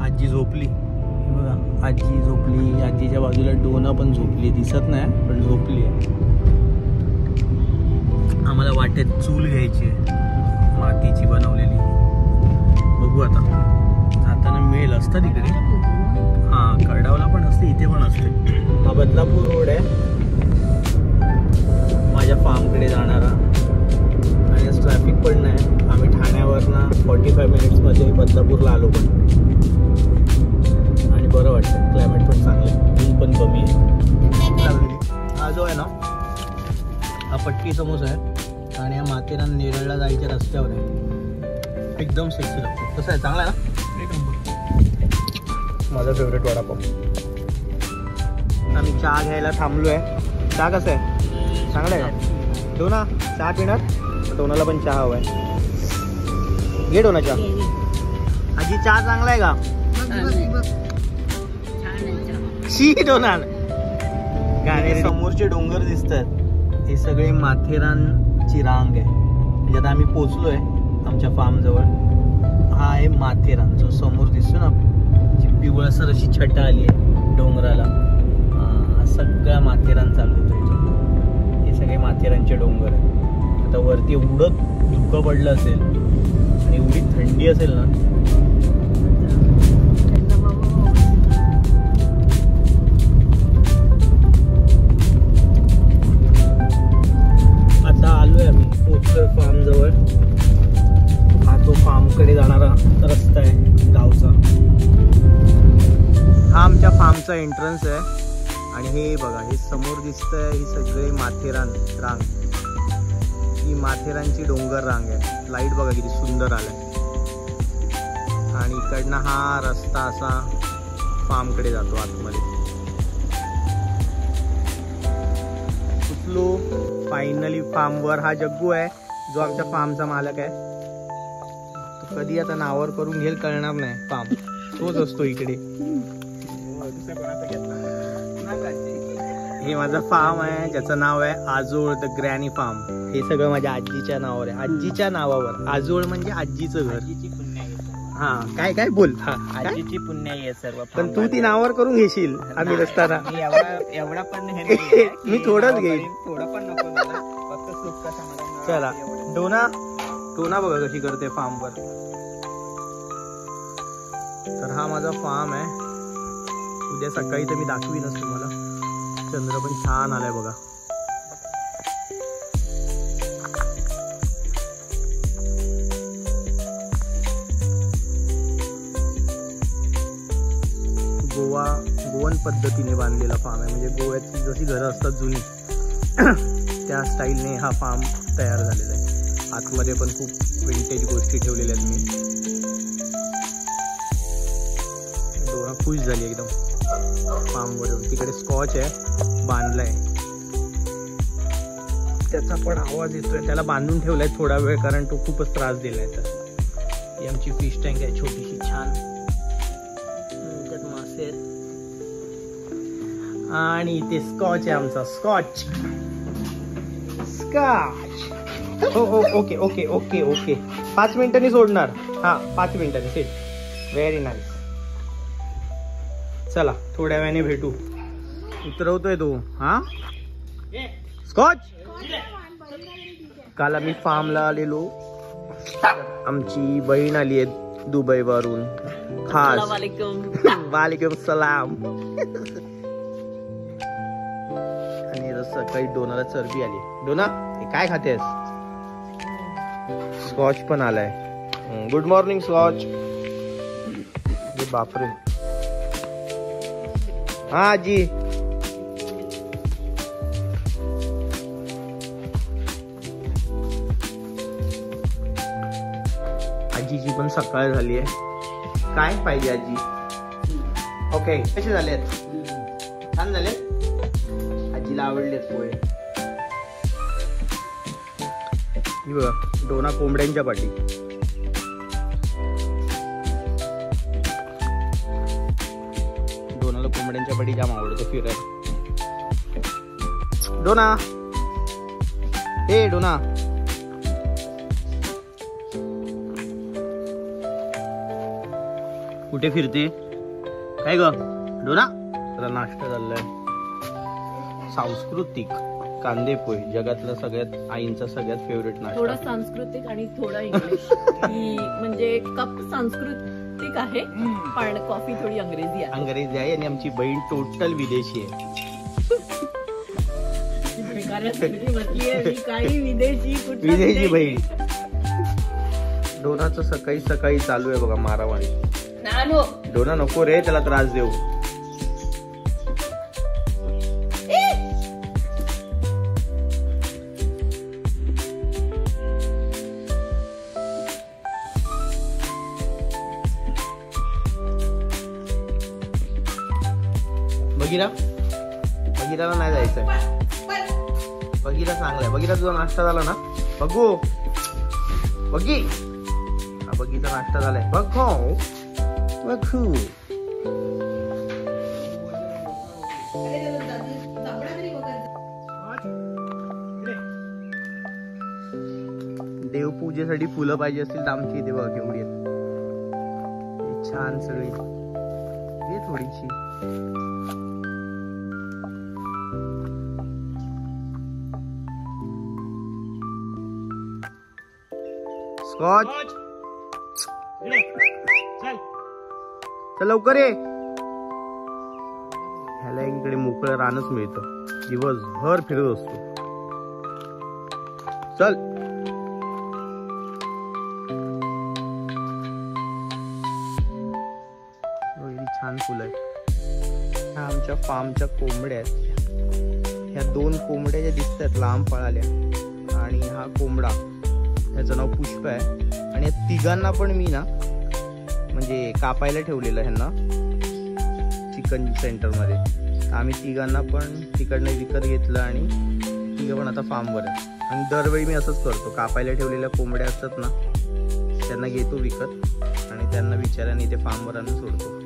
आजी झोपली बघा, आजी झोपली. आजीच्या बाजूला डोना पण झोपली, दिसत नाही पण झोपली आहे. आम्हाला वाटेत चूल घ्यायची आहे मातीची बनवलेली. बघू आता जाताना मिळेल असतं तिकडे. हां, कडावला पण असते, इथे पण असते. हा बदलापूर रोड आहे माझ्या फार्मकडे जाणारा. आणि आज ट्रॅफिक पण नाही. आम्ही ठाण्यावरनं 45 मिनिट्समध्ये बदलापूरला आलो पण. आणि बरं वाटतं, क्लायमेट पण चांगलं आहे, ऊन पण कमी आहे. हा जो आहे ना, हा पट्टी समोसा आहे आणि हा माथेरान नेरळला जायच्या रस्त्यावर आहे. एकदम सेक्सी लागतो. कसं आहे, चांगला आहे ना? एक नंबर. माझा फेवरेट वडापाव. आम्ही चहा घ्यायला थांबलो आहे. चहा कसं आहे, चांगला आहे का? ठेवू ना, चहा पिणार? टोनाला पण चहा हवा आहे. घे डोना चहा. आजी चहा चांगला आहे का? शी डोना. गाणे समोरचे डोंगर दिसतात, हे सगळे माथेरानची रांग आहे. म्हणजे आता आम्ही पोचलोय आमच्या फार्म जवळ. हा आहे माथेरान, जो समोर दिसतो ना, पिवळसर अशी छटा आली आहे डोंगराला. हा सगळा माथेरान चालू होतो. हे सगळे माथेरानचे डोंगर आहे. आता वरती एवढं धुकं पडलं असेल आणि एवढी थंडी असेल ना. आता आलोय आम्ही, पोचलोय फार्म जवळ. हा तो फार्मकडे जाणारा रस्ता आहे गावचा. हा आमच्या फार्मचा एंट्रन्स आहे. आणि हे बघा, हे समोर दिसतंय, ही सगळे माथेरान रांग. ही माथेरानची डोंगर रांग आहे. लाईट बघा किती सुंदर आलाय. आणि इकडनं हा रस्ता असा फार्मकडे जातो आतमध्ये. कुठलो फायनली फार्मवर. हा जग्गू आहे जो आमच्या फार्मचा मालक आहे. तो कधी आता नावावर करून घेईल कळणार नाही. फार्म तोच असतो इकडे. हे माझा फार्म आहे ज्याचं नाव आहे आजोळ द ग्रॅनी फार्म. हे सगळं माझ्या आजीच्या नावावर आहे. आजीच्या नावावर. आजोळ म्हणजे आजीचं घर. हा काय काय बोल. आजीची पुण्य आहे सर्व. पण तू ती नावावर करून घेशील आम्ही नसताना. एवढा पण मी थोडंच घेईन. थोडं पण नको मला, फक्त सुख का समाधान. चला डोना. डोना बघा कशी करते फार्मवर. तर हा माझा फार्म आहे. उद्या सकाळी तर मी दाखवीनच तुम्हाला. चंद्र पण छान आलाय बघा. गोवन पद्धतीने बांधलेला फार्म आहे. म्हणजे गोव्याची जशी घरं असतात जुनी त्या स्टाईलने हा फार्म तयार झालेला आहे. आतमध्ये पण खूप विंटेज गोष्टी ठेवलेल्या आहेत मी. डोळा खुश झाली एकदम फार्मवरून. तिकडे स्कॉच आहे बांधलाय, त्याचा पण आवाज येतोय. त्याला बांधून ठेवलाय थोडा वेळ कारण तो खूपच त्रास दिलाय. तर ही आमची फिश टँक आहे छोटीशी छान. त्यात मासे आहेत. आणि इथे स्कॉच आहे आमचा. Scotch Scotch. Okay okay okay okay. 5 मिनिटांनी सोडणार. हा 5 मिनिटांनी सेट. Very nice. चला थोड्या वेळाने भेटू. उतरवतोय तो. हा स्कॉच. काल आम्ही फार्मला आलेलो. आमची बहीण आली आहे दुबईवरून खास. वालेकुम सलाम. आणि सकाळी डोनाला चरबी आली. डोना हे काय खातेस? स्कॉच पण आलाय. Good morning Scotch. बापरे. हा आजी. आजीची पण सकाळ झाली आहे. काय पाहिजे आजी? ओके कसे झालेत? छान झाले. आजीला आवडलेत पोहे. ही बघा डोना कोंबड्यांच्या पाठी. डोनाला कोंबड्यांच्या पाठी जाम आवडतं फिरायला. डोना. हे डोना. कुठे फिरते काय ग डोना? त्याला नाश्ता झालाय सांस्कृतिक कांदे पोहे, जगातला सगळ्यात आईंचा सगळ्यात फेवरेट नाश्ता. थोडा सांस्कृतिक आणि थोडा इंग्लिश म्हणजे कप सांस्कृतिक आहे पण कॉफी थोडी अंग्रेजी आहे. अंग्रेजी आहे आणि आमची बहीण टोटल विदेशी आहे. काही विदेशी विदेशी बहीण. डोनाचं सकाळी सकाळी चालू आहे बघा मारामारी. डोना नको रे त्याला त्रास देऊ. बघिरा बघिराला नाही जायचंय. बघिरा चांगलाय. बघिरा तुझा नाश्ता झाला ना? बघू बघी हा बघीचा नाश्ता झालाय. बघू बघू देवपूजेसाठी फुलं पाहिजे असतील तर आमची इथे बघा केवढी आहेत. छान सगळी हे थोडीशी स्कॉच. चल लवकर ये. ह्याला इकडे मोकळं रानच मिळतं. दिवसभर फिरत असतो. चल छान फुलं आहे. ह्या आमच्या फार्मच्या कोंबड्या आहेत. ह्या 2 कोंबड्या ज्या दिसतात लांब पळाल्या आणि हा कोंबडा ह्याचं नाव पुष्प आहे. आणि या तिघांना पण मी ना म्हणजे कापायला ठेवलेलं ह्यांना चिकन सेंटरमध्ये. आम्ही तिघांना पण तिकडनं विकत घेतलं आणि तिघं पण आता फार्मवर आहे. आणि दरवेळी मी असंच करतो. कापायला ठेवलेल्या कोंबड्या असतात ना त्यांना घेतो विकत आणि त्यांना विचाराने इथे फार्मवर आणून सोडतो.